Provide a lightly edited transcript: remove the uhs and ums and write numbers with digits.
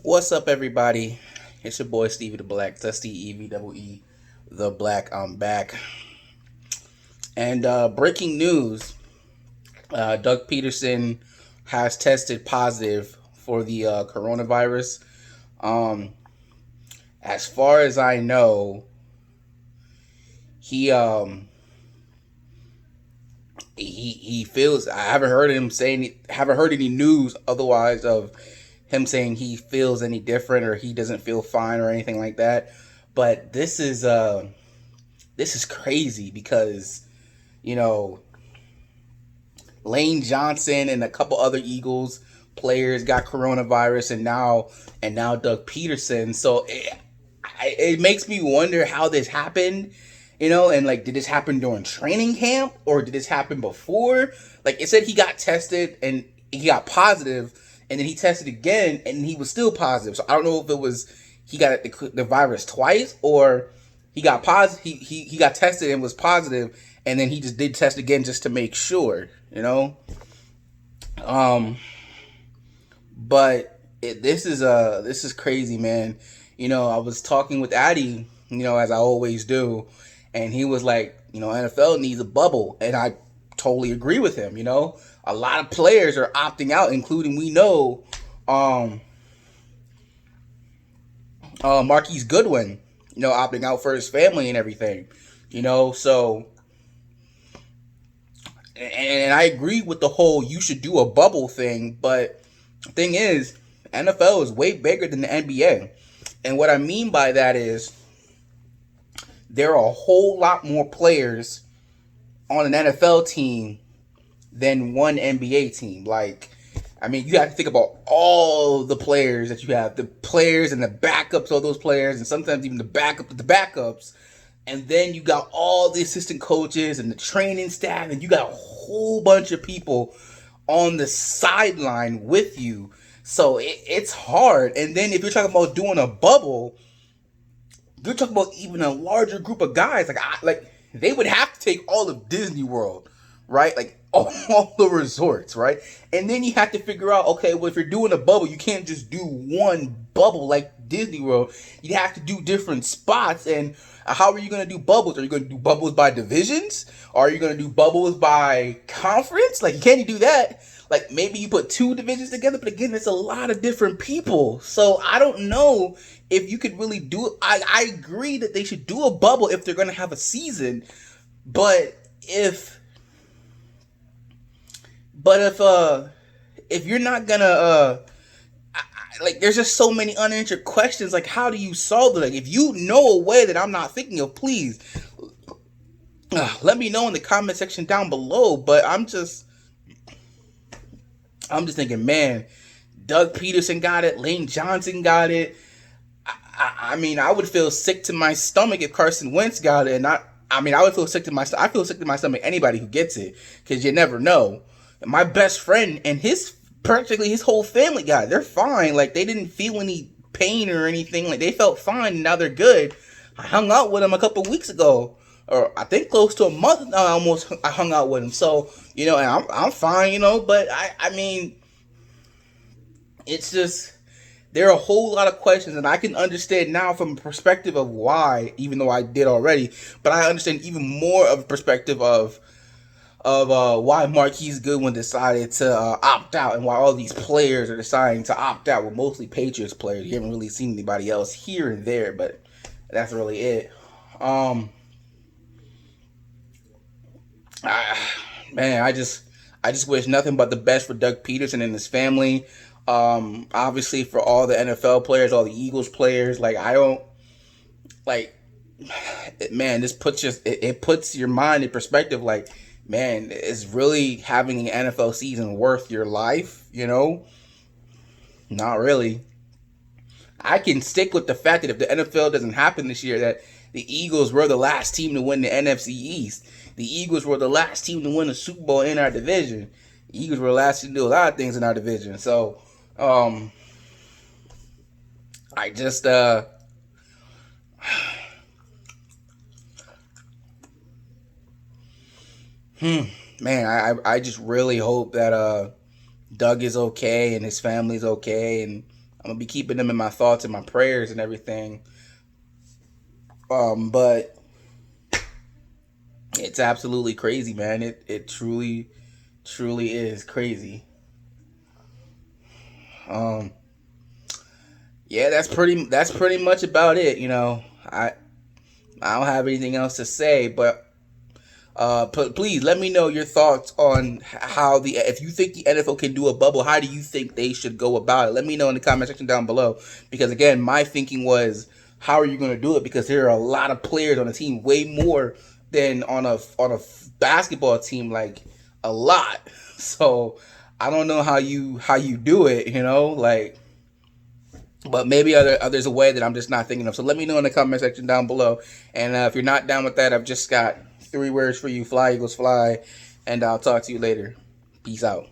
What's up, everybody? It's your boy Stevie the Black. That's Steve the Black. I'm back. And breaking news: Doug Peterson has tested positive for the coronavirus. Um, as far as I know, he um he feels. I haven't heard him saying. Haven't heard any news otherwise of him saying he feels any different or he doesn't feel fine or anything like that. But this is crazy because you know Lane Johnson and a couple other Eagles players got coronavirus, and now Doug Peterson. So it makes me wonder how this happened. And like, did this happen during training camp or did this happen before? Like, it said he got tested and he got positive, and then he tested again and he was still positive. So I don't know if it was he got the virus twice, or he got positive. He got tested and was positive, and then he just did test again just to make sure. Um, but this is crazy, man. I was talking with Addy, as I always do, and he was like, NFL needs a bubble, and I totally agree with him. A lot of players are opting out, including um, Marquise Goodwin, opting out for his family and everything. So and I agree with the whole you should do a bubble thing, but the thing is, NFL is way bigger than the NBA. And what I mean by that is there are a whole lot more players on an NFL team than one NBA team. Like, I mean, you have to think about all the players that you have, the players and the backups of those players, and sometimes even the backup of the backups. And then you got all the assistant coaches and the training staff, and you got a whole bunch of people on the sideline with you. So it's hard. And then if you're talking about doing a bubble, you're talking about even a larger group of guys. Like they would have to take all of Disney World, right? Like all the resorts, right? And then you have to figure out, okay, well, if you're doing a bubble, you can't just do one bubble like Disney World. You have to do different spots. And how are you going to do bubbles? Are you going to do bubbles by divisions? Or are you going to do bubbles by conference? Like, can you do that? Like, maybe you put two divisions together, but again, it's a lot of different people. So I don't know if you could really do it. I agree that they should do a bubble if they're going to have a season, but if but if you're not gonna like, there's just so many unanswered questions. Like, how do you solve it? Like, if you know a way that I'm not thinking of, please let me know in the comment section down below. But I'm just thinking, man, Doug Peterson got it, Lane Johnson got it. I mean, I would feel sick to my stomach if Carson Wentz got it, and I mean, I would feel sick to my I feel sick to my stomach anybody who gets it, because you never know. My best friend and his practically his whole family got it. They're fine. Like, they didn't feel any pain or anything. Like, they felt fine, and now they're good. I hung out with them a couple weeks ago, or I think close to a month now. I hung out with him. So and I'm fine. But I mean, it's just there are a whole lot of questions, and I can understand now from a perspective of why, even though I did already, but I understand even more of a perspective of why Marquise Goodwin decided to opt out, and why all these players are deciding to opt out. Well, mostly Patriots players. You haven't really seen anybody else here and there, but that's really it. Um, I, man, I just wish nothing but the best for Doug Peterson and his family. Obviously for all the NFL players, all the Eagles players. Like, I don't like, man. This puts it puts your mind in perspective. Like, man, is really having an NFL season worth your life? Not really. I can stick with the fact that if the NFL doesn't happen this year, that the Eagles were the last team to win the NFC East. The Eagles were the last team to win the Super Bowl in our division. The Eagles were the last team to do a lot of things in our division. So, um, I just, man, I just really hope that Doug is okay and his family's okay, and I'm gonna be keeping them in my thoughts and my prayers and everything. But it's absolutely crazy, man. It truly is crazy. Um, yeah, that's pretty much about it. I don't have anything else to say, but please let me know your thoughts on how if you think the NFL can do a bubble, how do you think they should go about it? Let me know in the comment section down below. Because again, my thinking was, how are you going to do it? Because there are a lot of players on the team, way more than on a basketball team, like a lot. So I don't know how you do it. Like. But maybe there's a way that I'm just not thinking of. So let me know in the comment section down below. And if you're not down with that, I've just got 3 words for you. Fly, Eagles, fly. And I'll talk to you later. Peace out.